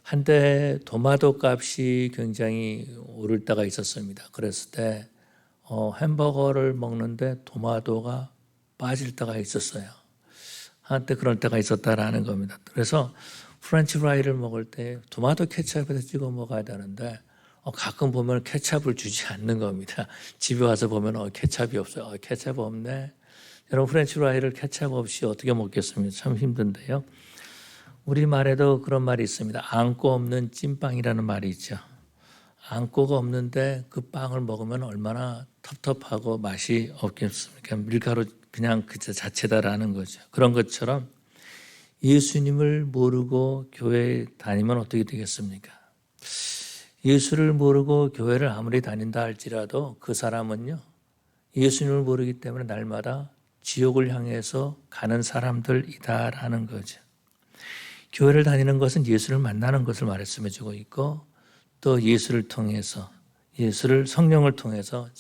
한때 도마도 값이 굉장히 오를 때가 있었습니다. 그랬을 때 햄버거를 먹는데 도마도가 빠질 때가 있었어요. 한때 그럴 때가 있었다라는 겁니다. 그래서 프렌치 프라이를 먹을 때 토마토 케첩에다 찍어 먹어야 되는데 가끔 보면 케첩을 주지 않는 겁니다. 집에 와서 보면 케첩이 없어요. 케첩 없네. 여러분 프렌치 프라이를 케첩 없이 어떻게 먹겠습니까? 참 힘든데요. 우리말에도 그런 말이 있습니다. 안고 없는 찐빵이라는 말이 있죠. 안고가 없는데 그 빵을 먹으면 얼마나 텁텁하고 맛이 없겠습니까? 밀가루 그냥 그 자체다라는 거죠. 그런 것처럼 예수님을 모르고 교회에 다니면 어떻게 되겠습니까? 예수를 모르고 교회를 아무리 다닌다 할지라도 그 사람은요, 예수님을 모르기 때문에 날마다 지옥을 향해서 가는 사람들이다라는 거죠. 교회를 다니는 것은 예수를 만나는 것을 말씀해 주고 있고 또 예수를 통해서 성령을 통해서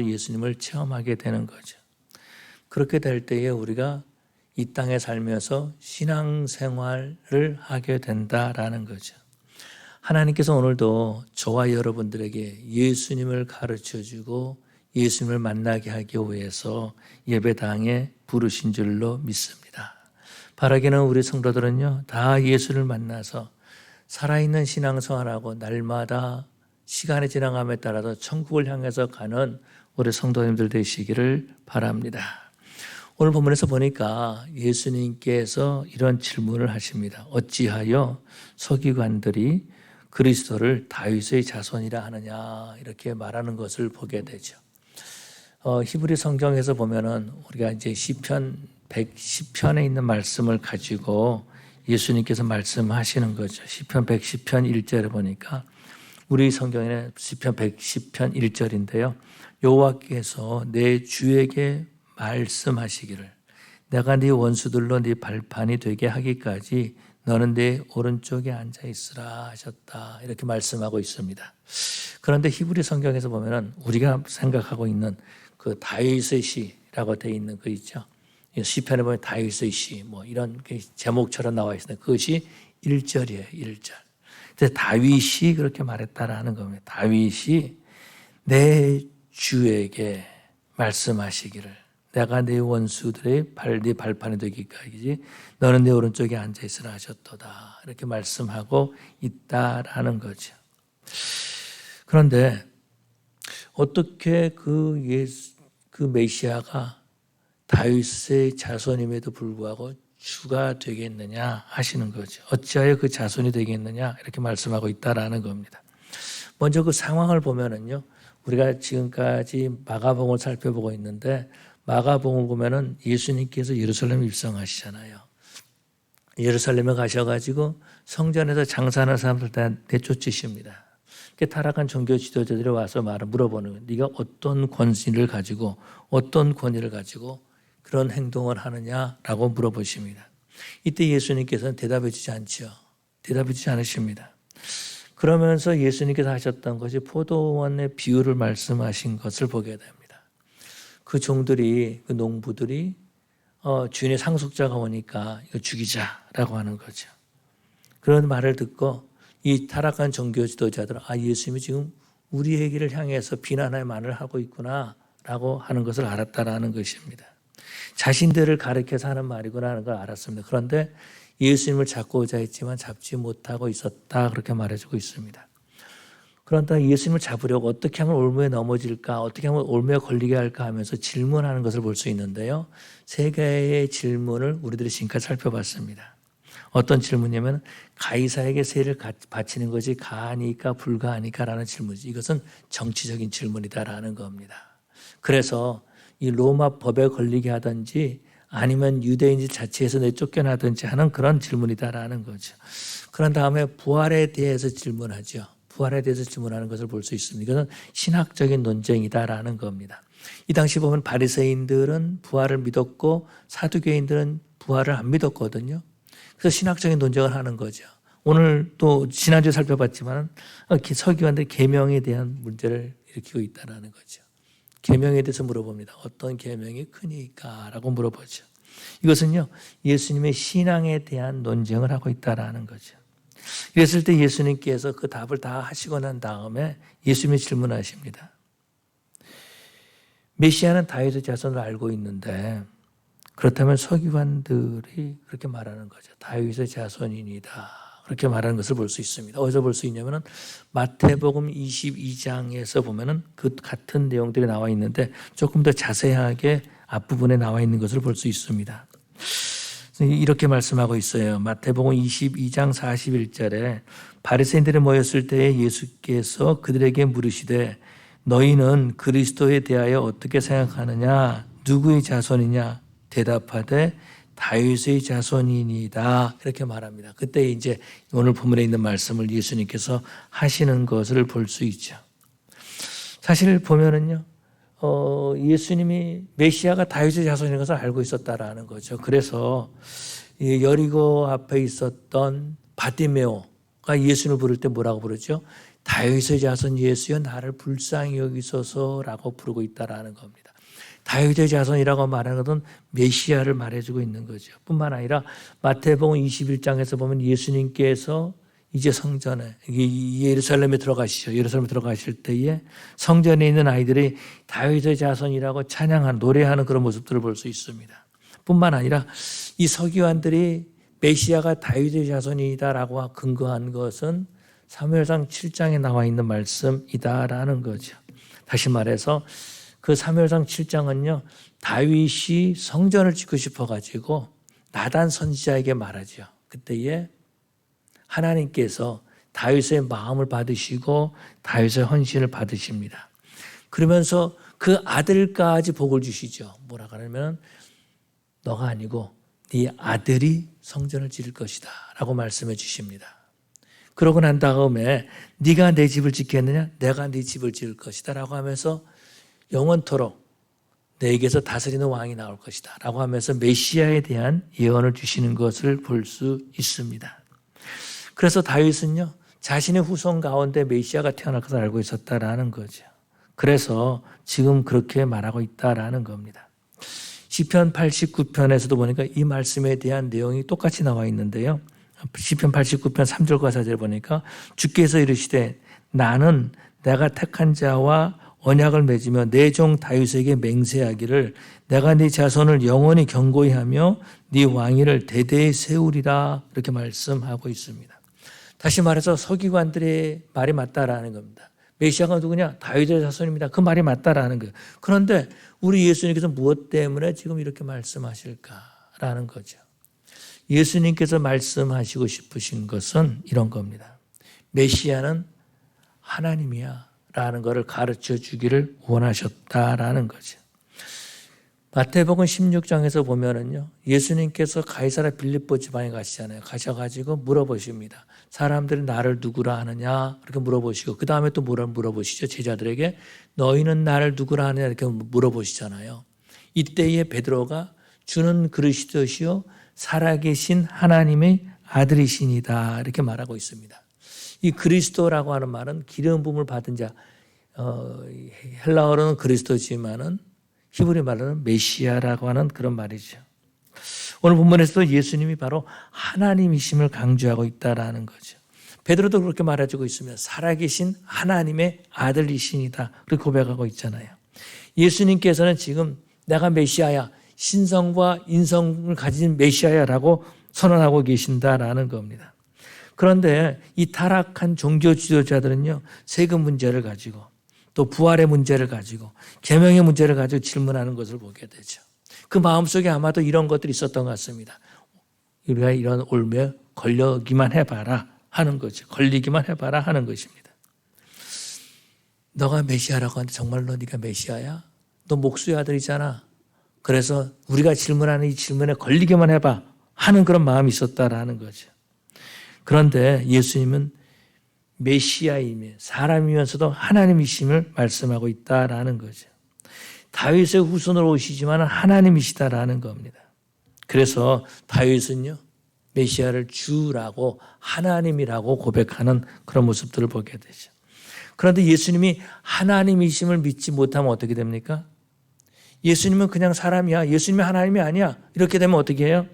예수님을 체험하게 되는 거죠. 그렇게 될 때에 우리가 이 땅에 살면서 신앙생활을 하게 된다라는 거죠. 하나님께서 오늘도 저와 여러분들에게 예수님을 가르쳐주고 예수님을 만나게 하기 위해서 예배당에 부르신 줄로 믿습니다. 바라기는 우리 성도들은요, 다 예수를 만나서 살아있는 신앙생활하고 날마다 시간이 지나감에 따라서 천국을 향해서 가는 우리 성도님들 되시기를 바랍니다. 오늘 본문에서 보니까 예수님께서 이런 질문을 하십니다. 어찌하여 서기관들이 그리스도를 다윗의 자손이라 하느냐 이렇게 말하는 것을 보게 되죠. 히브리 성경에서 보면은 우리가 이제 시편 110편에 있는 말씀을 가지고 예수님께서 말씀하시는 거죠. 시편 110편 1절에 보니까 우리 성경에는 시편 110편 1절인데요. 여호와께서 내 주에게 말씀하시기를 내가 네 원수들로 네 발판이 되게 하기까지 너는 내 오른쪽에 앉아 있으라 하셨다. 이렇게 말씀하고 있습니다. 그런데 히브리 성경에서 보면은 우리가 생각하고 있는 그 다윗의 시라고 되어 있는 거 있죠. 시편에 보면 다윗의 시 뭐 이런 제목처럼 나와 있는데 그것이 1절이에요. 1절. 근데 다윗이 그렇게 말했다라는 겁니다. 다윗이 내 주에게 말씀하시기를 내가 내 원수들의 네 발판이 되기까지 너는 내 오른쪽에 앉아 있으라 하셨도다. 이렇게 말씀하고 있다라는 거죠. 그런데 어떻게 그 메시아가 다윗의 자손임에도 불구하고 주가 되겠느냐 하시는 거죠. 어찌하여 그 자손이 되겠느냐 이렇게 말씀하고 있다라는 겁니다. 먼저 그 상황을 보면은요, 우리가 지금까지 마가복음을 살펴보고 있는데 마가복음을 보면은 예수님께서 예루살렘에 입성하시잖아요. 예루살렘에 가셔가지고 성전에서 장사하는 사람들 다 내쫓으십니다. 타락한 종교 지도자들이 와서 물어보는 거예요. 네가 어떤 권위를 가지고 그런 행동을 하느냐라고 물어보십니다. 이때 예수님께서는 대답해 주지 않죠. 대답해 주지 않으십니다. 그러면서 예수님께서 하셨던 것이 포도원의 비유를 말씀하신 것을 보게 됩니다. 그 종들이, 그 농부들이 주인의 상속자가 오니까 이거 죽이자라고 하는 거죠. 그런 말을 듣고 이 타락한 종교 지도자들은 예수님이 지금 우리에게를 향해서 비난할 말을 하고 있구나라고 하는 것을 알았다라는 것입니다. 자신들을 가리켜서 하는 말이구나 하는 걸 알았습니다. 그런데 예수님을 잡고자 했지만 잡지 못하고 있었다 그렇게 말해주고 있습니다. 그런데 예수님을 잡으려고 어떻게 하면 올무에 넘어질까, 어떻게 하면 올무에 걸리게 할까 하면서 질문하는 것을 볼 수 있는데요. 세 개의 질문을 우리들이 지금까지 살펴봤습니다. 어떤 질문이냐면 가이사에게 세를 바치는 것이 가하니까 불가하니까라는 질문이죠. 이것은 정치적인 질문이다라는 겁니다. 그래서 이 로마 법에 걸리게 하든지 아니면 유대인들 자체에서 내쫓겨나든지 하는 그런 질문이다라는 거죠. 그런 다음에 부활에 대해서 질문하죠. 부활에 대해서 질문하는 것을 볼 수 있습니다. 이것은 신학적인 논쟁이다라는 겁니다. 이 당시 보면 바리새인들은 부활을 믿었고 사두개인들은 부활을 안 믿었거든요. 그래서 신학적인 논쟁을 하는 거죠. 오늘 또 지난주에 살펴봤지만 서기관들이 계명에 대한 문제를 일으키고 있다는 거죠. 계명에 대해서 물어봅니다. 어떤 계명이 크니까? 라고 물어보죠. 이것은요, 예수님의 신앙에 대한 논쟁을 하고 있다는 거죠. 이랬을 때 예수님께서 그 답을 다 하시고 난 다음에 예수님이 질문하십니다. 메시아는 다윗의 자손을 알고 있는데 그렇다면 서기관들이 그렇게 말하는 거죠. 다윗의 자손이니다. 그렇게 말하는 것을 볼 수 있습니다. 어디서 볼 수 있냐면은 마태복음 22장에서 보면은 그 같은 내용들이 나와 있는데 조금 더 자세하게 앞부분에 나와 있는 것을 볼 수 있습니다. 이렇게 말씀하고 있어요. 마태복음 22장 41절에 바리새인들이 모였을 때에 예수께서 그들에게 물으시되 너희는 그리스도에 대하여 어떻게 생각하느냐? 누구의 자손이냐? 대답하되 다윗의 자손이니이다. 이렇게 말합니다. 그때 이제 오늘 본문에 있는 말씀을 예수님께서 하시는 것을 볼 수 있죠. 사실 보면은요, 예수님이 메시아가 다윗의 자손인 것을 알고 있었다라는 거죠. 그래서 여리고 앞에 있었던 바디메오가 예수님을 부를 때 뭐라고 부르죠? 다윗의 자손 예수여 나를 불쌍히 여기소서라고 부르고 있다라는 겁니다. 다윗의 자손이라고 말하는 것은 메시아를 말해주고 있는 거죠. 뿐만 아니라 마태복음 21장에서 보면 예수님께서 이제 성전에 예루살렘에 들어가시죠. 예루살렘에 들어가실 때에 성전에 있는 아이들이 다윗의 자손이라고 찬양하는 노래하는 그런 모습들을 볼 수 있습니다. 뿐만 아니라 이 서기관들이 메시아가 다윗의 자손이다라고 근거한 것은 사무엘상 7장에 나와 있는 말씀이다라는 거죠. 다시 말해서 그 사무엘상 7장은요. 다윗이 성전을 짓고 싶어가지고 나단 선지자에게 말하죠. 그때에 하나님께서 다윗의 마음을 받으시고 다윗의 헌신을 받으십니다. 그러면서 그 아들까지 복을 주시죠. 뭐라 그러면 너가 아니고 네 아들이 성전을 지을 것이다 라고 말씀해 주십니다. 그러고 난 다음에 네가 내 집을 짓겠느냐? 내가 네 집을 지을 것이다 라고 하면서 영원토록 내게서 다스리는 왕이 나올 것이다 라고 하면서 메시아에 대한 예언을 주시는 것을 볼 수 있습니다. 그래서 다윗은요, 자신의 후손 가운데 메시아가 태어날 것을 알고 있었다라는 거죠. 그래서 지금 그렇게 말하고 있다라는 겁니다. 시편 89편에서도 보니까 이 말씀에 대한 내용이 똑같이 나와 있는데요. 시편 89편 3절과 4절 보니까 주께서 이르시되 나는 내가 택한 자와 언약을 맺으며 내 종 다윗에게 맹세하기를 내가 네 자손을 영원히 견고히 하며 네 왕위를 대대히 세우리라 이렇게 말씀하고 있습니다. 다시 말해서 서기관들의 말이 맞다라는 겁니다. 메시아가 누구냐? 다윗의 자손입니다. 그 말이 맞다라는 거예요. 그런데 우리 예수님께서 무엇 때문에 지금 이렇게 말씀하실까라는 거죠. 예수님께서 말씀하시고 싶으신 것은 이런 겁니다. 메시아는 하나님이야 라는 것을 가르쳐 주기를 원하셨다라는 거죠. 마태복음 16장에서 보면은요, 예수님께서 가이사랴 빌립보 지방에 가시잖아요. 가셔가지고 물어보십니다. 사람들이 나를 누구라 하느냐? 이렇게 물어보시고, 그 다음에 또 뭐라 물어보시죠? 제자들에게 너희는 나를 누구라 하느냐? 이렇게 물어보시잖아요. 이때에 베드로가 주는 그리스도시요 살아계신 하나님의 아들이시니다. 이렇게 말하고 있습니다. 이 그리스도라고 하는 말은 기름 부음을 받은 자, 헬라어로는 그리스도지만은 히브리 말로는 메시아라고 하는 그런 말이죠. 오늘 본문에서도 예수님이 바로 하나님이심을 강조하고 있다라는 거죠. 베드로도 그렇게 말해주고 있으며 살아계신 하나님의 아들이시니다. 그렇게 고백하고 있잖아요. 예수님께서는 지금 내가 메시아야, 신성과 인성을 가진 메시아야라고 선언하고 계신다라는 겁니다. 그런데 이 타락한 종교 지도자들은요, 세금 문제를 가지고 또 부활의 문제를 가지고 계명의 문제를 가지고 질문하는 것을 보게 되죠. 그 마음속에 아마도 이런 것들이 있었던 것 같습니다. 우리가 이런 올매 걸리기만 해봐라 하는 거죠. 걸리기만 해봐라 하는 것입니다. 너가 메시아라고 하는데 정말로 네가 메시아야? 너 목수의 아들이잖아. 그래서 우리가 질문하는 이 질문에 걸리기만 해봐 하는 그런 마음이 있었다라는 거죠. 그런데 예수님은 메시아이며 사람이면서도 하나님이심을 말씀하고 있다라는 거죠. 다윗의 후손으로 오시지만 하나님이시다라는 겁니다. 그래서 다윗은요, 메시아를 주라고 하나님이라고 고백하는 그런 모습들을 보게 되죠. 그런데 예수님이 하나님이심을 믿지 못하면 어떻게 됩니까? 예수님은 그냥 사람이야. 예수님이 하나님이 아니야. 이렇게 되면 어떻게 해요?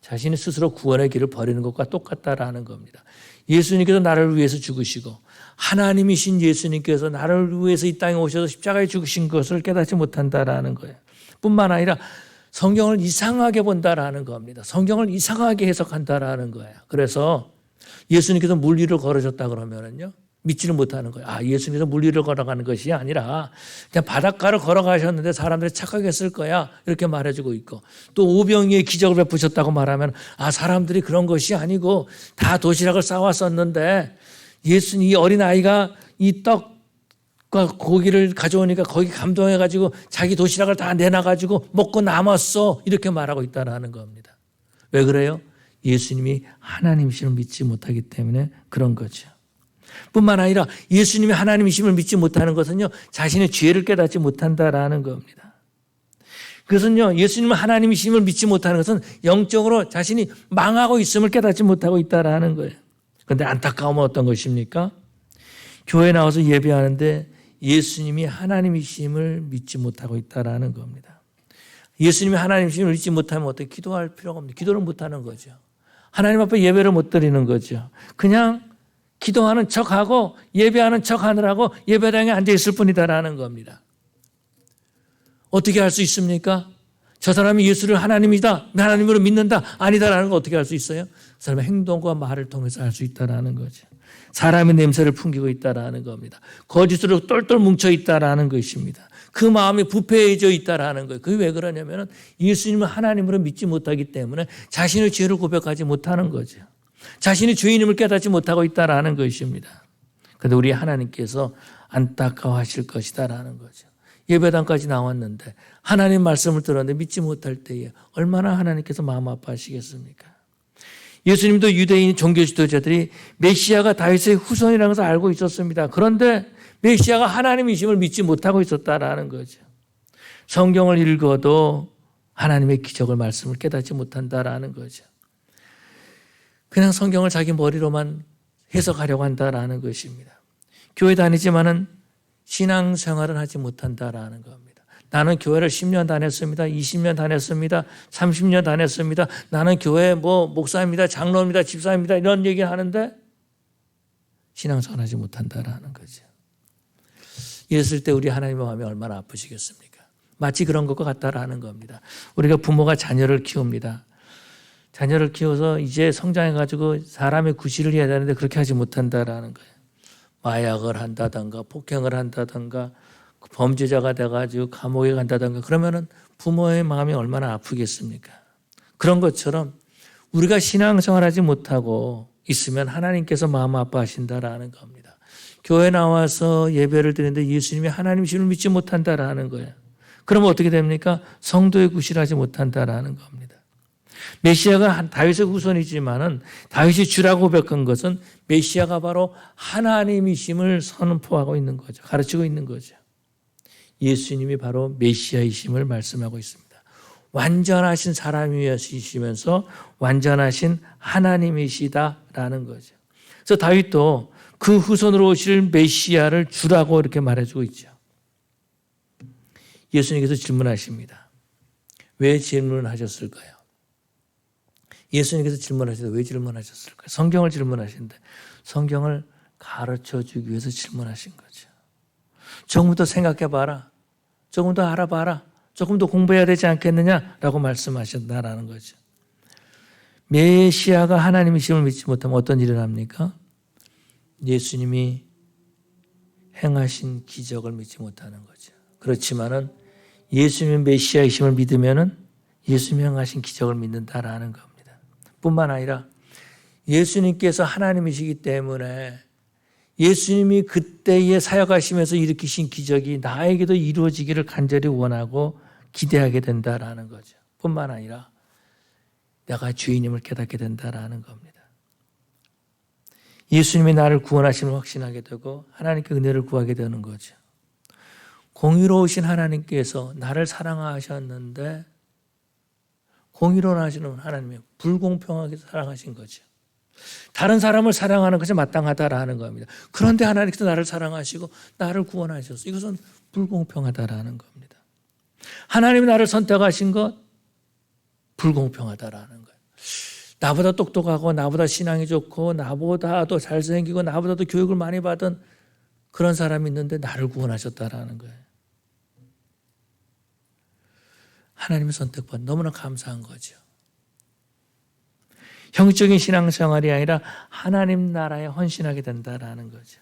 자신이 스스로 구원의 길을 버리는 것과 똑같다라는 겁니다. 예수님께서 나를 위해서 죽으시고 하나님이신 예수님께서 나를 위해서 이 땅에 오셔서 십자가에 죽으신 것을 깨닫지 못한다라는 거예요. 뿐만 아니라 성경을 이상하게 본다라는 겁니다. 성경을 이상하게 해석한다라는 거예요. 그래서 예수님께서 물 위를 걸으셨다 그러면은요, 믿지를 못하는 거예요. 아, 예수님께서 물 위를 걸어가는 것이 아니라 그냥 바닷가를 걸어가셨는데 사람들이 착각했을 거야, 이렇게 말해주고 있고, 또 오병이의 기적을 베푸셨다고 말하면 아, 사람들이 그런 것이 아니고 다 도시락을 싸왔었는데 예수님, 이 어린아이가 이 떡과 고기를 가져오니까 거기 감동해가지고 자기 도시락을 다 내놔가지고 먹고 남았어, 이렇게 말하고 있다는 겁니다. 왜 그래요? 예수님이 하나님이심을 믿지 못하기 때문에 그런 거죠. 뿐만 아니라 예수님이 하나님이심을 믿지 못하는 것은요, 자신의 죄를 깨닫지 못한다라는 겁니다. 그것은요, 예수님은 하나님이심을 믿지 못하는 것은 영적으로 자신이 망하고 있음을 깨닫지 못하고 있다라는 거예요. 그런데 안타까움은 어떤 것입니까? 교회에 나와서 예배하는데 예수님이 하나님이심을 믿지 못하고 있다라는 겁니다. 예수님이 하나님이심을 믿지 못하면 어떻게 기도할 필요가 없는데 기도를 못하는 거죠. 하나님 앞에 예배를 못 드리는 거죠. 그냥 기도하는 척하고 예배하는 척하느라고 예배당에 앉아있을 뿐이다라는 겁니다. 어떻게 할 수 있습니까? 저 사람이 예수를 하나님이다, 하나님으로 믿는다, 아니다라는 거 어떻게 할 수 있어요? 그 사람의 행동과 말을 통해서 알 수 있다라는 거죠. 사람의 냄새를 풍기고 있다라는 겁니다. 거짓으로 똘똘 뭉쳐 있다라는 것입니다. 그 마음이 부패해져 있다라는 거예요. 그게 왜 그러냐면 예수님을 하나님으로 믿지 못하기 때문에 자신의 죄를 고백하지 못하는 거죠. 자신이 죄인임을 깨닫지 못하고 있다라는 것입니다. 그런데 우리 하나님께서 안타까워하실 것이다라는 거죠. 예배당까지 나왔는데 하나님 말씀을 들었는데 믿지 못할 때에 얼마나 하나님께서 마음 아파하시겠습니까? 예수님도 유대인 종교 지도자들이 메시아가 다윗의 후손이라는 것을 알고 있었습니다. 그런데 메시아가 하나님이심을 믿지 못하고 있었다라는 거죠. 성경을 읽어도 하나님의 기적을 말씀을 깨닫지 못한다라는 거죠. 그냥 성경을 자기 머리로만 해석하려고 한다라는 것입니다. 교회 다니지만은 신앙생활은 하지 못한다라는 겁니다. 나는 교회를 10년 다녔습니다. 20년 다녔습니다. 30년 다녔습니다. 나는 교회 목사입니다. 장로입니다. 집사입니다. 이런 얘기 하는데 신앙생활 하지 못한다라는 거죠. 이랬을 때 우리 하나님의 마음이 얼마나 아프시겠습니까? 마치 그런 것과 같다라는 겁니다. 우리가 부모가 자녀를 키웁니다. 자녀를 키워서 이제 성장해가지고 사람의 구실을 해야 되는데 그렇게 하지 못한다라는 거예요. 마약을 한다든가 폭행을 한다든가 범죄자가 돼가지고 감옥에 간다든가 그러면은 부모의 마음이 얼마나 아프겠습니까? 그런 것처럼 우리가 신앙생활하지 못하고 있으면 하나님께서 마음 아파하신다라는 겁니다. 교회 나와서 예배를 드리는데 예수님이 하나님이심을 믿지 못한다라는 거예요. 그러면 어떻게 됩니까? 성도의 구실하지 못한다라는 겁니다. 메시아가 다윗의 후손이지만은 다윗이 주라고 고백한 것은 메시아가 바로 하나님이심을 선포하고 있는 거죠. 가르치고 있는 거죠. 예수님이 바로 메시아이심을 말씀하고 있습니다. 완전하신 사람이시면서 완전하신 하나님이시다라는 거죠. 그래서 다윗도 그 후손으로 오실 메시아를 주라고 이렇게 말해주고 있죠. 예수님께서 질문하십니다. 왜 질문하셨을까요? 예수님께서 질문하시는데 왜 질문하셨을까요? 성경을 질문하시는데 성경을 가르쳐주기 위해서 질문하신 거죠. 조금 더 생각해봐라. 조금 더 알아봐라. 조금 더 공부해야 되지 않겠느냐라고 말씀하셨다라는 거죠. 메시아가 하나님이심을 믿지 못하면 어떤 일을 합니까? 예수님이 행하신 기적을 믿지 못하는 거죠. 그렇지만은 예수님의 메시아이심을 믿으면은 예수님이 행하신 기적을 믿는다라는 겁니다. 뿐만 아니라 예수님께서 하나님이시기 때문에 예수님이 그때에 사역하시면서 일으키신 기적이 나에게도 이루어지기를 간절히 원하고 기대하게 된다라는 거죠. 뿐만 아니라 내가 죄인임을 깨닫게 된다라는 겁니다. 예수님이 나를 구원하심을 확신하게 되고 하나님께 은혜를 구하게 되는 거죠. 공의로우신 하나님께서 나를 사랑하셨는데 공의로우하시는 하나님이 불공평하게 사랑하신 거죠. 다른 사람을 사랑하는 것이 마땅하다라는 겁니다. 그런데 하나님께서 나를 사랑하시고 나를 구원하셨어요. 이것은 불공평하다라는 겁니다. 하나님이 나를 선택하신 것 불공평하다라는 거예요. 나보다 똑똑하고 나보다 신앙이 좋고 나보다 더 잘생기고 나보다 더 교육을 많이 받은 그런 사람이 있는데 나를 구원하셨다라는 거예요. 하나님의 선택받은 너무나 감사한 거죠. 형적인 신앙생활이 아니라 하나님 나라에 헌신하게 된다라는 거죠.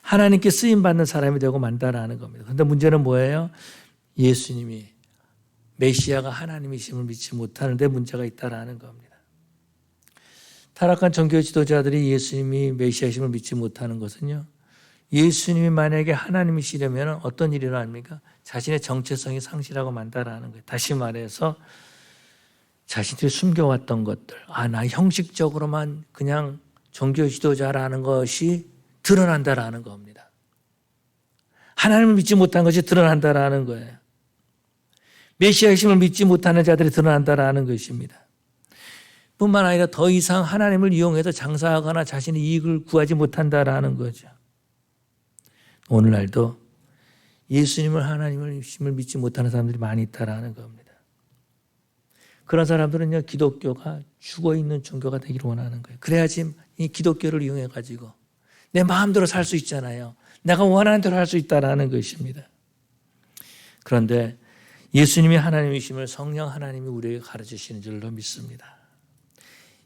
하나님께 쓰임받는 사람이 되고 만다라는 겁니다. 그런데 문제는 뭐예요? 예수님이 메시아가 하나님이심을 믿지 못하는 데 문제가 있다라는 겁니다. 타락한 종교 지도자들이 예수님이 메시아심을 믿지 못하는 것은요, 예수님이 만약에 하나님이시려면 어떤 일이 일어납니까? 자신의 정체성이 상실하고 만다라는 거예요. 다시 말해서 자신들이 숨겨왔던 것들, 나 형식적으로만 그냥 종교 지도자라는 것이 드러난다라는 겁니다. 하나님을 믿지 못한 것이 드러난다라는 거예요. 메시아심을 믿지 못하는 자들이 드러난다라는 것입니다. 뿐만 아니라 더 이상 하나님을 이용해서 장사하거나 자신의 이익을 구하지 못한다라는 거죠. 오늘날도 예수님을 하나님을 믿지 못하는 사람들이 많이 있다라는 겁니다. 그런 사람들은요, 기독교가 죽어있는 종교가 되기를 원하는 거예요. 그래야지 이 기독교를 이용해가지고 내 마음대로 살 수 있잖아요. 내가 원하는 대로 할 수 있다라는 것입니다. 그런데 예수님이 하나님이심을 성령 하나님이 우리에게 가르치시는 줄로 믿습니다.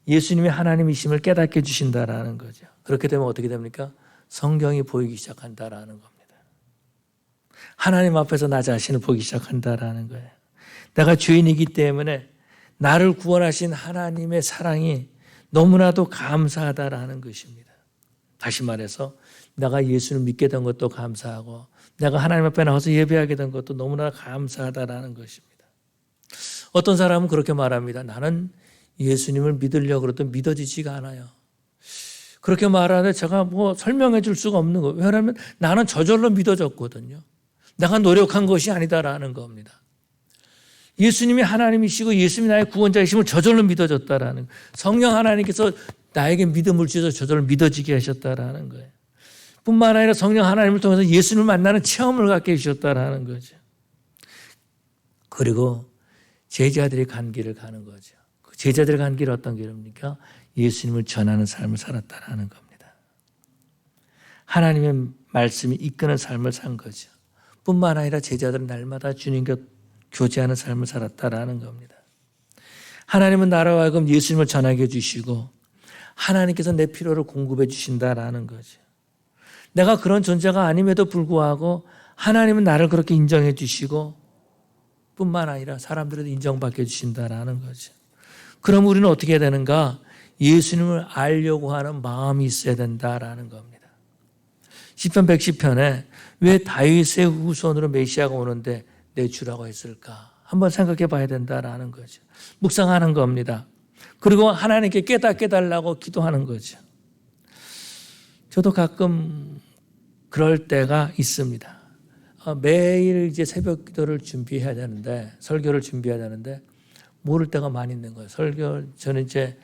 예수님이 하나님이심을 깨닫게 해주신다라는 거죠. 그렇게 되면 어떻게 됩니까? 성경이 보이기 시작한다라는 겁니다. 하나님 앞에서 나 자신을 보기 시작한다라는 거예요. 내가 죄인이기 때문에 나를 구원하신 하나님의 사랑이 너무나도 감사하다라는 것입니다. 다시 말해서 내가 예수를 믿게 된 것도 감사하고 내가 하나님 앞에 나와서 예배하게 된 것도 너무나 감사하다라는 것입니다. 어떤 사람은 그렇게 말합니다. 나는 예수님을 믿으려고 해도 믿어지지가 않아요. 그렇게 말하는데 제가 설명해 줄 수가 없는 거예요. 왜냐하면 나는 저절로 믿어졌거든요. 내가 노력한 것이 아니다라는 겁니다. 예수님이 하나님이시고 예수님이 나의 구원자이심을 저절로 믿어졌다라는 거예요. 성령 하나님께서 나에게 믿음을 주셔서 저절로 믿어지게 하셨다라는 거예요. 뿐만 아니라 성령 하나님을 통해서 예수님을 만나는 체험을 갖게 해주셨다라는 거죠. 그리고 제자들이 간 길을 가는 거죠. 제자들이 간 길은 어떤 길입니까? 예수님을 전하는 삶을 살았다라는 겁니다. 하나님의 말씀이 이끄는 삶을 산 거죠. 뿐만 아니라 제자들은 날마다 주님과 교제하는 삶을 살았다라는 겁니다. 하나님은 나라와 하여금 예수님을 전하게 해주시고 하나님께서 내 필요를 공급해 주신다라는 거죠. 내가 그런 존재가 아님에도 불구하고 하나님은 나를 그렇게 인정해 주시고 뿐만 아니라 사람들에도 인정받게 해주신다라는 거죠. 그럼 우리는 어떻게 해야 되는가? 예수님을 알려고 하는 마음이 있어야 된다라는 겁니다. 시편 110편에 왜 다윗의 후손으로 메시아가 오는데 내 주라고 했을까? 한번 생각해 봐야 된다라는 거죠. 묵상하는 겁니다. 그리고 하나님께 깨닫게 달라고 기도하는 거죠. 저도 가끔 그럴 때가 있습니다. 매일 이제 새벽 기도를 준비해야 되는데, 설교를 준비해야 되는데, 모를 때가 많이 있는 거예요. 저는 이제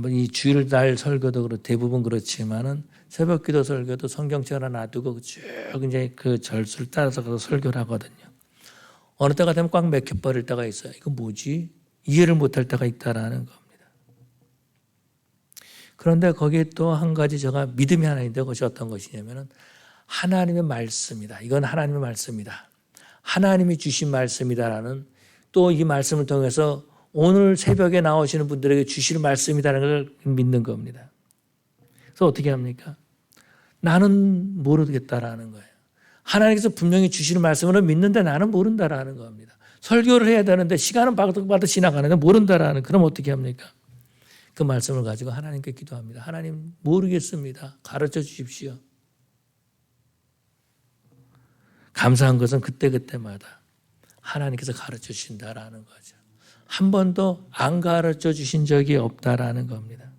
이 주일날 설교도 그렇고 대부분 그렇지만은 새벽 기도 설교도 성경책 하나 놔두고 쭉 이제 그 절수를 따라서 가서 설교를 하거든요. 어느 때가 되면 꽉 막혀버릴 때가 있어요. 이거 뭐지? 이해를 못할 때가 있다라는 겁니다. 그런데 거기에 또 한 가지 제가 믿음이 하나 있는데 그것이 어떤 것이냐면은 하나님의 말씀이다. 이건 하나님의 말씀이다. 하나님이 주신 말씀이다라는 또 이 말씀을 통해서 오늘 새벽에 나오시는 분들에게 주실 말씀이라는 걸 믿는 겁니다. 그래서 어떻게 합니까? 나는 모르겠다라는 거예요. 하나님께서 분명히 주시는 말씀을 믿는데 나는 모른다라는 겁니다. 설교를 해야 되는데 시간은 바득바득 지나가는데 모른다라는, 그럼 어떻게 합니까? 그 말씀을 가지고 하나님께 기도합니다. 하나님 모르겠습니다. 가르쳐 주십시오. 감사한 것은 그때그때마다 하나님께서 가르쳐 주신다라는 거죠. 한 번도 안 가르쳐 주신 적이 없다라는 겁니다.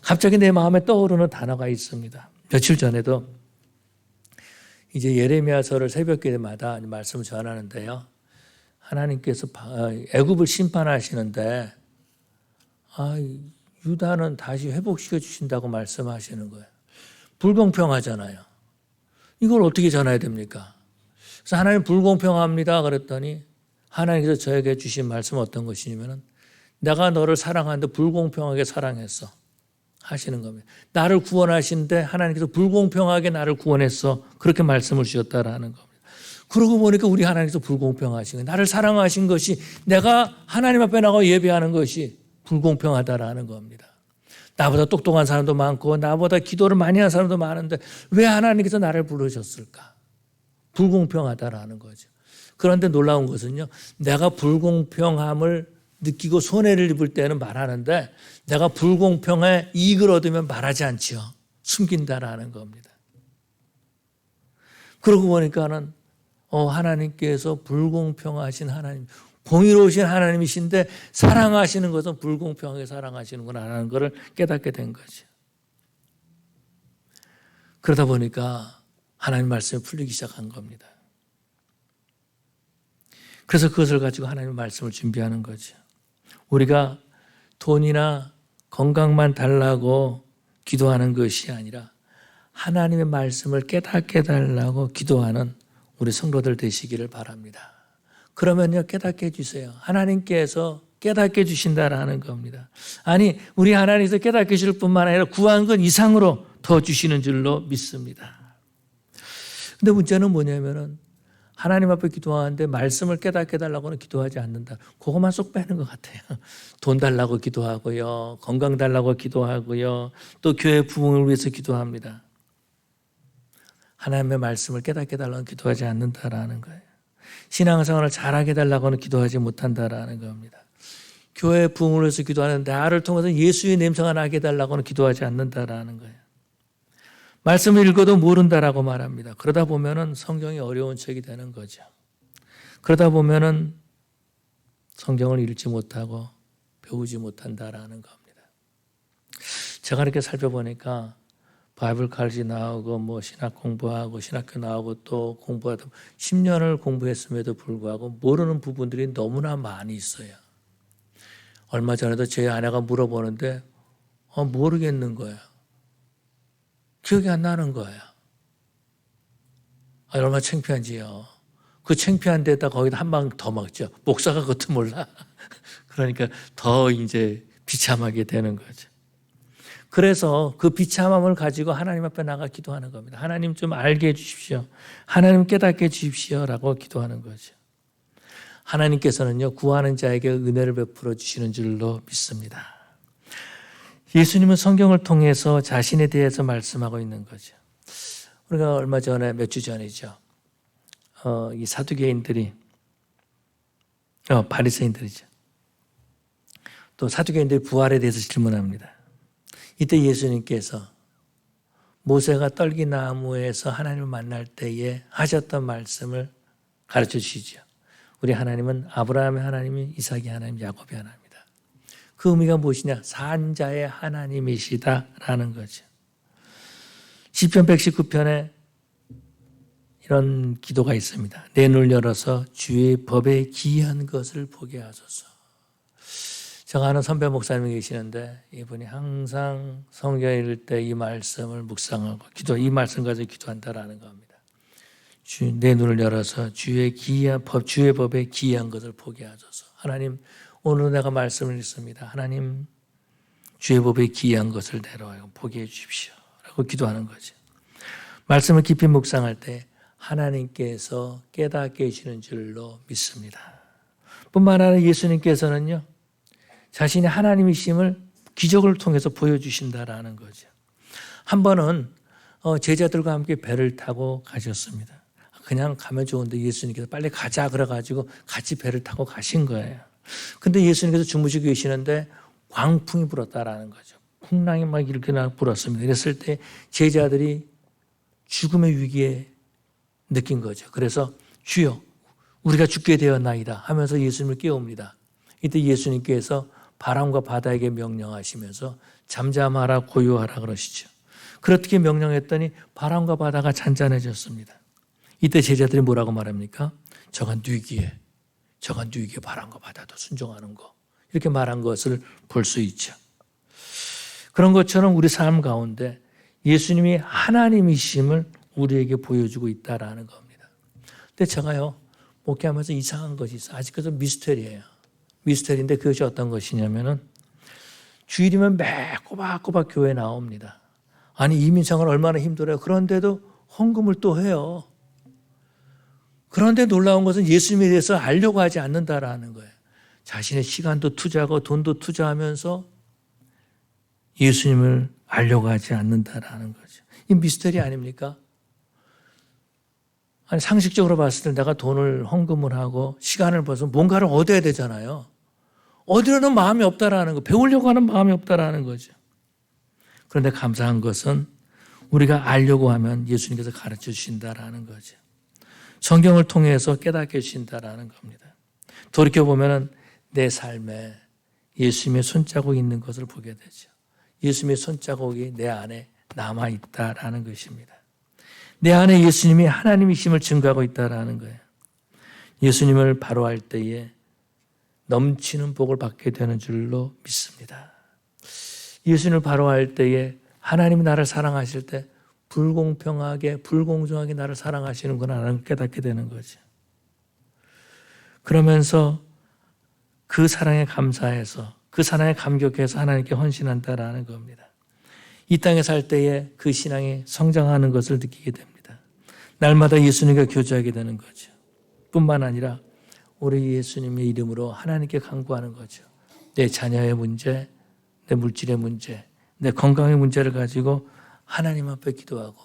갑자기 내 마음에 떠오르는 단어가 있습니다. 며칠 전에도 이제 예레미야서를 새벽 기도마다 말씀을 전하는데요. 하나님께서 애굽을 심판하시는데 유다는 다시 회복시켜 주신다고 말씀하시는 거예요. 불공평하잖아요. 이걸 어떻게 전해야 됩니까? 그래서 하나님 불공평합니다 그랬더니 하나님께서 저에게 주신 말씀은 어떤 것이냐면 내가 너를 사랑하는데 불공평하게 사랑했어 하시는 겁니다. 나를 구원하시는데 하나님께서 불공평하게 나를 구원했어. 그렇게 말씀을 주셨다라는 겁니다. 그러고 보니까 우리 하나님께서 불공평하신 거예요. 나를 사랑하신 것이 내가 하나님 앞에 나가 예배하는 것이 불공평하다라는 겁니다. 나보다 똑똑한 사람도 많고 나보다 기도를 많이 한 사람도 많은데 왜 하나님께서 나를 부르셨을까? 불공평하다라는 거죠. 그런데 놀라운 것은요. 내가 불공평함을 느끼고 손해를 입을 때는 말하는데 내가 불공평에 이익을 얻으면 말하지 않지요. 숨긴다라는 겁니다. 그러고 보니까는 하나님께서 불공평하신 하나님, 공의로우신 하나님이신데 사랑하시는 것은 불공평하게 사랑하시는구나라는 것을 깨닫게 된 거죠. 그러다 보니까 하나님 말씀이 풀리기 시작한 겁니다. 그래서 그것을 가지고 하나님의 말씀을 준비하는 거죠. 우리가 돈이나 건강만 달라고 기도하는 것이 아니라 하나님의 말씀을 깨닫게 달라고 기도하는 우리 성도들 되시기를 바랍니다. 그러면요 깨닫게 해주세요. 하나님께서 깨닫게 해주신다라는 겁니다. 아니 우리 하나님께서 깨닫게 해줄 뿐만 아니라 구한 것 이상으로 더 주시는 줄로 믿습니다. 근데 문제는 뭐냐면은 하나님 앞에 기도하는데 말씀을 깨닫게 해달라고는 기도하지 않는다. 그것만 쏙 빼는 것 같아요. 돈 달라고 기도하고요. 건강 달라고 기도하고요. 또 교회 부흥을 위해서 기도합니다. 하나님의 말씀을 깨닫게 해달라고 기도하지 않는다라는 거예요. 신앙생활을 잘하게 해달라고는 기도하지 못한다라는 겁니다. 교회 부흥을 위해서 기도하는데 나를 통해서 예수의 냄새가 나게 해달라고는 기도하지 않는다라는 거예요. 말씀을 읽어도 모른다라고 말합니다. 그러다 보면은 성경이 어려운 책이 되는 거죠. 그러다 보면은 성경을 읽지 못하고 배우지 못한다라는 겁니다. 제가 이렇게 살펴보니까 바이블 칼리지 나오고 신학 공부하고 신학교 나오고 또 공부하다 10년을 공부했음에도 불구하고 모르는 부분들이 너무나 많이 있어요. 얼마 전에도 제 아내가 물어보는데 모르겠는 거예요. 기억이 안 나는 거예요. 얼마나 창피한지요. 그 창피한 데다 거기다 한 방 더 먹죠. 목사가 그것도 몰라. 그러니까 더 이제 비참하게 되는 거죠. 그래서 그 비참함을 가지고 하나님 앞에 나가 기도하는 겁니다. 하나님 좀 알게 해주십시오. 하나님 깨닫게 해주십시오라고 기도하는 거죠. 하나님께서는요 구하는 자에게 은혜를 베풀어 주시는 줄로 믿습니다. 예수님은 성경을 통해서 자신에 대해서 말씀하고 있는 거죠. 우리가 얼마 전에 몇 주 전이죠. 이 사두개인들이 바리새인들이죠. 또 사두개인들이 부활에 대해서 질문합니다. 이때 예수님께서 모세가 떨기나무에서 하나님을 만날 때에 하셨던 말씀을 가르쳐 주시죠. 우리 하나님은 아브라함의 하나님이 이삭의 하나님, 야곱의 하나님이다. 그 의미가 무엇이냐? 산자의 하나님이시다라는 거죠. 시편 119편에 이런 기도가 있습니다. 내 눈을 열어서 주의 법에 기이한 것을 보게 하소서. 제가 아는 선배 목사님이 계시는데 이분이 항상 성경 읽을 때 이 말씀을 묵상하고 이 말씀 가지고 기도한다라는 겁니다. 내 눈을 열어서 주의 법에 기이한 것을 보게 하소서. 하나님, 오늘 내가 말씀을 읽습니다. 하나님, 주의 법에 기이한 것을 내려와요. 보게 해 주십시오. 라고 기도하는 거죠. 말씀을 깊이 묵상할 때 하나님께서 깨닫게 해주시는 줄로 믿습니다. 뿐만 아니라 예수님께서는요, 자신의 하나님이심을 기적을 통해서 보여주신다라는 거죠. 한 번은 제자들과 함께 배를 타고 가셨습니다. 그냥 가면 좋은데 예수님께서 빨리 가자 그래가지고 같이 배를 타고 가신 거예요. 근데 예수님께서 주무시고 계시는데 광풍이 불었다라는 거죠. 풍랑이 막 이렇게 불었습니다. 이랬을 때 제자들이 죽음의 위기에 느낀 거죠. 그래서 주여 우리가 죽게 되었나이다 하면서 예수님을 깨웁니다. 이때 예수님께서 바람과 바다에게 명령하시면서 잠잠하라 고요하라 그러시죠. 그렇게 명령했더니 바람과 바다가 잔잔해졌습니다. 이때 제자들이 뭐라고 말합니까? 저건 뉘기에 바람과 바다도 순종하는 거. 이렇게 말한 것을 볼 수 있죠. 그런 것처럼 우리 삶 가운데 예수님이 하나님이심을 우리에게 보여주고 있다라는 겁니다. 근데 제가요 목회하면서 이상한 것이 있어요. 아직까지 미스터리예요. 미스터리인데 그것이 어떤 것이냐면은 주일이면 매 꼬박꼬박 교회에 나옵니다. 아니 이민생활 얼마나 힘들어요. 그런데도 헌금을 또 해요. 그런데 놀라운 것은 예수님에 대해서 알려고 하지 않는다라는 거예요. 자신의 시간도 투자하고 돈도 투자하면서 예수님을 알려고 하지 않는다라는 거죠. 이 미스터리 아닙니까? 아니 상식적으로 봤을 때 내가 돈을 헌금을 하고 시간을 벌어서 뭔가를 얻어야 되잖아요. 얻으려는 마음이 없다라는 거, 배우려고 하는 마음이 없다라는 거죠. 그런데 감사한 것은 우리가 알려고 하면 예수님께서 가르쳐 주신다라는 거죠. 성경을 통해서 깨닫게 해주신다라는 겁니다. 돌이켜보면 내 삶에 예수님의 손자국이 있는 것을 보게 되죠. 예수님의 손자국이 내 안에 남아있다라는 것입니다. 내 안에 예수님이 하나님이심을 증거하고 있다라는 거예요. 예수님을 바로 할 때에 넘치는 복을 받게 되는 줄로 믿습니다. 예수님을 바로 할 때에 하나님이 나를 사랑하실 때 불공평하게 불공정하게 나를 사랑하시는구나 라는 걸 깨닫게 되는 거죠. 그러면서 그 사랑에 감사해서 그 사랑에 감격해서 하나님께 헌신한다라는 겁니다. 이 땅에 살 때에 그 신앙이 성장하는 것을 느끼게 됩니다. 날마다 예수님과 교제하게 되는 거죠. 뿐만 아니라 우리 예수님의 이름으로 하나님께 간구하는 거죠. 내 자녀의 문제, 내 물질의 문제, 내 건강의 문제를 가지고 하나님 앞에 기도하고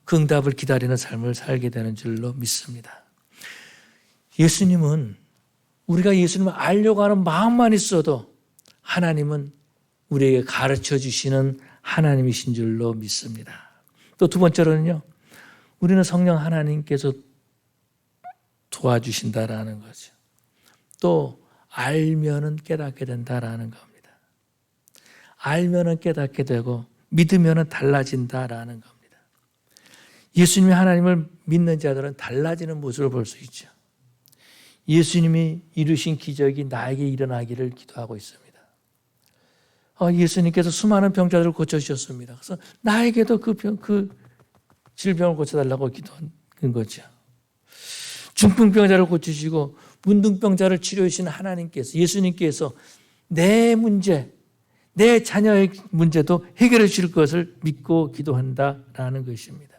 그 응답을 기다리는 삶을 살게 되는 줄로 믿습니다. 예수님은 우리가 예수님을 알려고 하는 마음만 있어도 하나님은 우리에게 가르쳐 주시는 하나님이신 줄로 믿습니다. 또 두 번째로는요, 우리는 성령 하나님께서 도와주신다라는 거죠. 또 알면은 깨닫게 된다라는 겁니다. 알면은 깨닫게 되고 믿으면은 달라진다라는 겁니다. 예수님이 하나님을 믿는 자들은 달라지는 모습을 볼 수 있죠. 예수님이 이루신 기적이 나에게 일어나기를 기도하고 있습니다. 예수님께서 수많은 병자들을 고쳐주셨습니다. 그래서 나에게도 그 질병을 고쳐달라고 기도한 거죠. 중풍병자를 고치시고 문둥병자를 치료해 주신 하나님께서, 예수님께서 내 문제, 내 자녀의 문제도 해결해 주실 것을 믿고 기도한다라는 것입니다.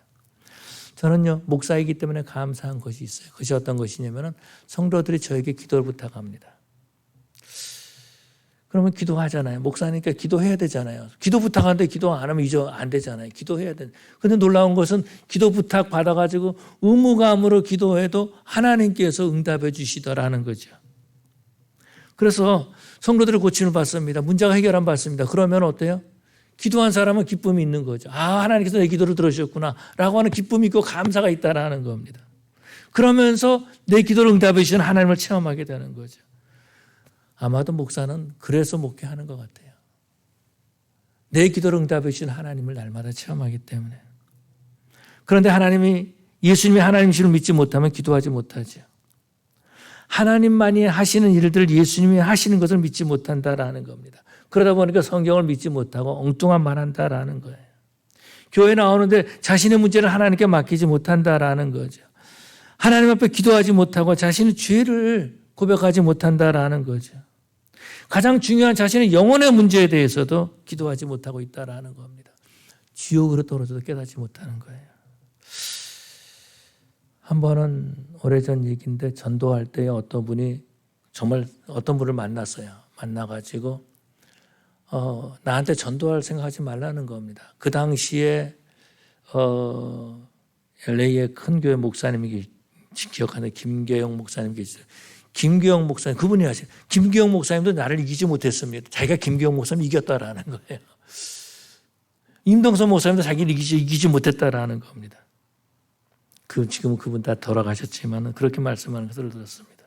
저는요, 목사이기 때문에 감사한 것이 있어요. 그것이 어떤 것이냐면 성도들이 저에게 기도를 부탁합니다. 그러면 기도하잖아요. 목사니까 기도해야 되잖아요. 기도 부탁하는데 기도 안 하면 이제 안 되잖아요. 기도해야 돼. 근데 놀라운 것은 기도 부탁 받아가지고 의무감으로 기도해도 하나님께서 응답해 주시더라는 거죠. 그래서 성도들의 고침을 받습니다. 문제가 해결안 받습니다. 그러면 어때요? 기도한 사람은 기쁨이 있는 거죠. 하나님께서 내 기도를 들으셨구나 라고 하는 기쁨이 있고 감사가 있다라는 겁니다. 그러면서 내 기도를 응답해 주시는 하나님을 체험하게 되는 거죠. 아마도 목사는 그래서 목회하는 것 같아요. 내 기도를 응답해 주신 하나님을 날마다 체험하기 때문에. 그런데 예수님이 하나님이심을 믿지 못하면 기도하지 못하죠. 하나님만이 하시는 일들을 예수님이 하시는 것을 믿지 못한다라는 겁니다. 그러다 보니까 성경을 믿지 못하고 엉뚱한 말 한다라는 거예요. 교회 나오는데 자신의 문제를 하나님께 맡기지 못한다라는 거죠. 하나님 앞에 기도하지 못하고 자신의 죄를 고백하지 못한다라는 거죠. 가장 중요한 자신의 영혼의 문제에 대해서도 기도하지 못하고 있다라는 겁니다. 지옥으로 떨어져도 깨닫지 못하는 거예요. 한 번은 오래전 얘기인데 전도할 때 어떤 분이 정말 어떤 분을 만났어요. 만나가지고 나한테 전도할 생각하지 말라는 겁니다. 그 당시에 LA의 큰 교회 목사님이 기억하는 김계영 목사님 계시죠. 김계영 목사님, 그분이 하세요. 김계영 목사님도 나를 이기지 못했습니다. 자기가 김계영 목사님 이겼다라는 거예요. 임동선 목사님도 자기를 이기지 못했다라는 겁니다. 지금은 그분 다 돌아가셨지만 그렇게 말씀하는 것을 들었습니다.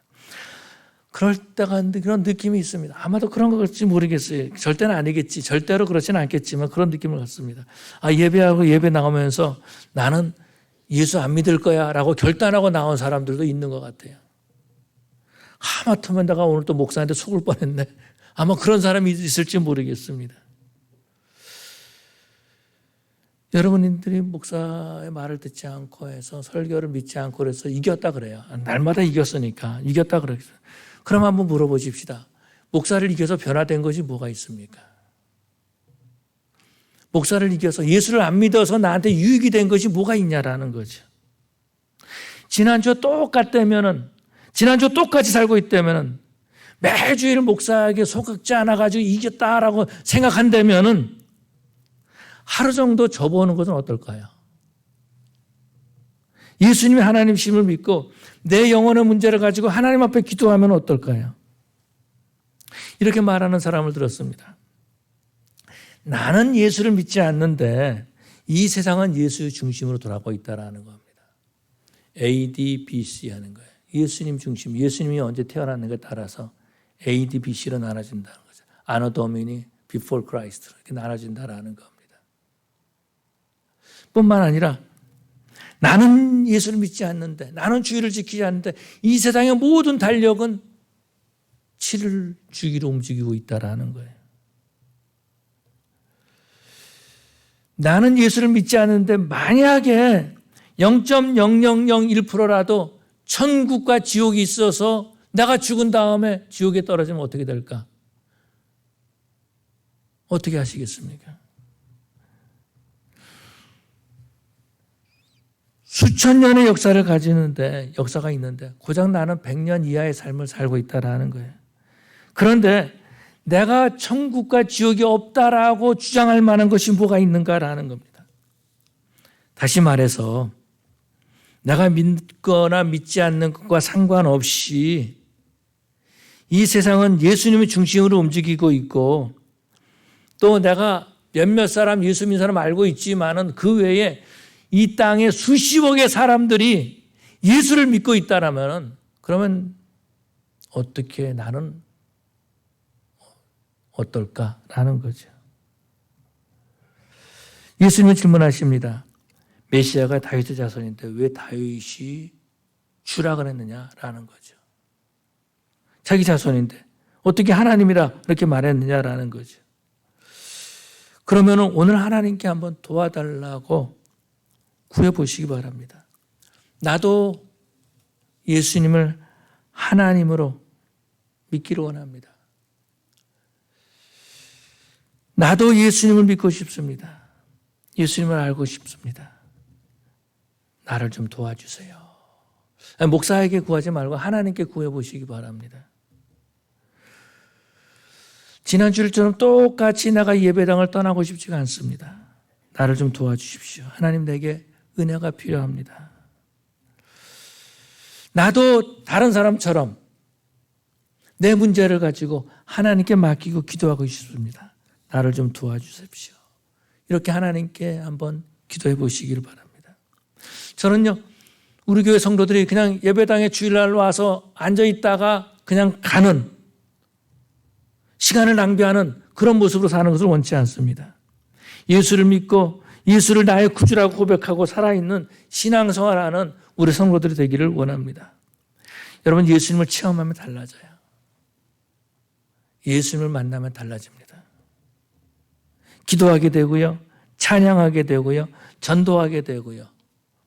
그럴 때가 그런 느낌이 있습니다. 아마도 그런 것 같지 모르겠어요. 절대는 아니겠지. 절대로 그렇지는 않겠지만 그런 느낌을 갖습니다. 예배하고 예배 나오면서 나는 예수 안 믿을 거야 라고 결단하고 나온 사람들도 있는 것 같아요. 하마터면 내가 오늘 또 목사한테 속을 뻔했네. 아마 그런 사람이 있을지 모르겠습니다. 여러분들이 목사의 말을 듣지 않고 해서 설교를 믿지 않고 그래서 이겼다 그래요. 날마다 이겼으니까 이겼다 그래요. 그럼 한번 물어보십시다. 목사를 이겨서 변화된 것이 뭐가 있습니까? 목사를 이겨서 예수를 안 믿어서 나한테 유익이 된 것이 뭐가 있냐라는 거죠. 지난주와 똑같다면은, 지난주와 똑같이 살고 있다면은, 매주일 목사에게 속지 않아가지고 이겼다라고 생각한다면은, 하루 정도 접어오는 것은 어떨까요? 예수님이 하나님심을 믿고 내 영혼의 문제를 가지고 하나님 앞에 기도하면 어떨까요? 이렇게 말하는 사람을 들었습니다. 나는 예수를 믿지 않는데 이 세상은 예수 중심으로 돌아가고 있다는 겁니다. ADBC 하는 거예요. 예수님 중심, 예수님이 언제 태어났는가에 따라서 ADBC로 나눠진다는 거죠. Anno Domini, Before Christ 이렇게 나눠진다는 겁니다. 뿐만 아니라 나는 예수를 믿지 않는데, 나는 주의를 지키지 않는데 이 세상의 모든 달력은 7을 주기로 움직이고 있다는 거예요. 나는 예수를 믿지 않는데 만약에 0.0001%라도 천국과 지옥이 있어서 내가 죽은 다음에 지옥에 떨어지면 어떻게 될까? 어떻게 하시겠습니까? 수천 년의 역사를 가지는데, 역사가 있는데 고작 나는 100년 이하의 삶을 살고 있다는 거예요. 그런데 내가 천국과 지옥이 없다라고 주장할 만한 것이 뭐가 있는가라는 겁니다. 다시 말해서 내가 믿거나 믿지 않는 것과 상관없이 이 세상은 예수님의 중심으로 움직이고 있고, 또 내가 몇몇 사람 예수 믿는 사람 알고 있지만은 그 외에 이 땅에 수십억의 사람들이 예수를 믿고 있다라면, 그러면 어떻게 나는 어떨까라는 거죠. 예수님은 질문하십니다. 메시아가 다윗의 자손인데 왜 다윗이 주라 그랬느냐라는 거죠. 자기 자손인데 어떻게 하나님이라 이렇게 말했느냐라는 거죠. 그러면 오늘 하나님께 한번 도와달라고 구해보시기 바랍니다. 나도 예수님을 하나님으로 믿기를 원합니다. 나도 예수님을 믿고 싶습니다. 예수님을 알고 싶습니다. 나를 좀 도와주세요. 목사에게 구하지 말고 하나님께 구해보시기 바랍니다. 지난주일처럼 똑같이 내가 예배당을 떠나고 싶지가 않습니다. 나를 좀 도와주십시오. 하나님, 내게 은혜가 필요합니다. 나도 다른 사람처럼 내 문제를 가지고 하나님께 맡기고 기도하고 싶습니다. 나를 좀 도와주십시오. 이렇게 하나님께 한번 기도해 보시기를 바랍니다. 저는요, 우리 교회 성도들이 그냥 예배당에 주일날 와서 앉아있다가 그냥 가는, 시간을 낭비하는 그런 모습으로 사는 것을 원치 않습니다. 예수를 믿고 예수를 나의 구주라고 고백하고 살아있는 신앙생활하는 우리 성도들이 되기를 원합니다. 여러분, 예수님을 체험하면 달라져요. 예수님을 만나면 달라집니다. 기도하게 되고요, 찬양하게 되고요, 전도하게 되고요,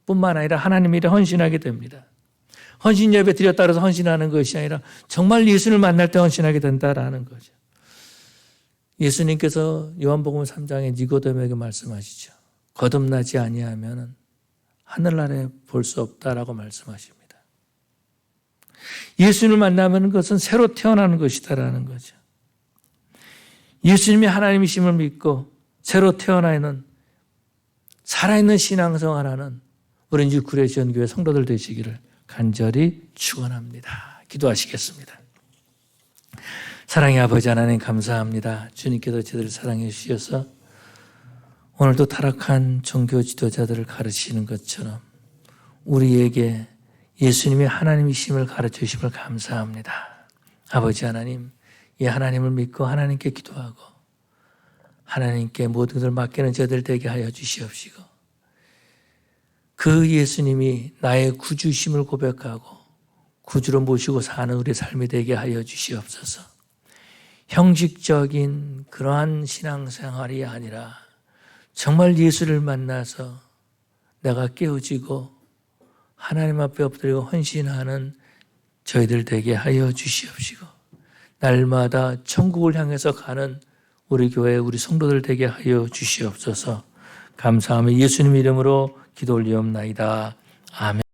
뿐만 아니라 하나님 일에 헌신하게 됩니다. 헌신 예배 드렸다 해서 헌신하는 것이 아니라 정말 예수님을 만날 때 헌신하게 된다라는 거죠. 예수님께서 요한복음 3장에 니고데모에게 말씀하시죠. 거듭나지 아니하면 하늘나라에 볼 수 없다라고 말씀하십니다. 예수님을 만나는 것은 새로 태어나는 것이다라는 거죠. 예수님이 하나님이심을 믿고 새로 태어나 있는 살아있는 신앙생활하는 우리 인주 구례지원교회 성도들 되시기를 간절히 축원합니다. 기도하시겠습니다. 사랑의 아버지 하나님, 감사합니다. 주님께서 저희들을 사랑해 주셔서 오늘도 타락한 종교 지도자들을 가르치는 것처럼 우리에게 예수님이 하나님이심을 가르쳐 주심을 감사합니다. 아버지 하나님, 이 하나님을 믿고 하나님께 기도하고 하나님께 모든 것을 맡기는 저들 되게 하여 주시옵시고, 그 예수님이 나의 구주심을 고백하고 구주로 모시고 사는 우리 삶이 되게 하여 주시옵소서. 형식적인 그러한 신앙생활이 아니라 정말 예수를 만나서 내가 깨어지고 하나님 앞에 엎드리고 헌신하는 저희들 되게 하여 주시옵시고, 날마다 천국을 향해서 가는 우리 교회 우리 성도들 되게 하여 주시옵소서. 감사하며 예수님 이름으로 기도 올리옵나이다. 아멘.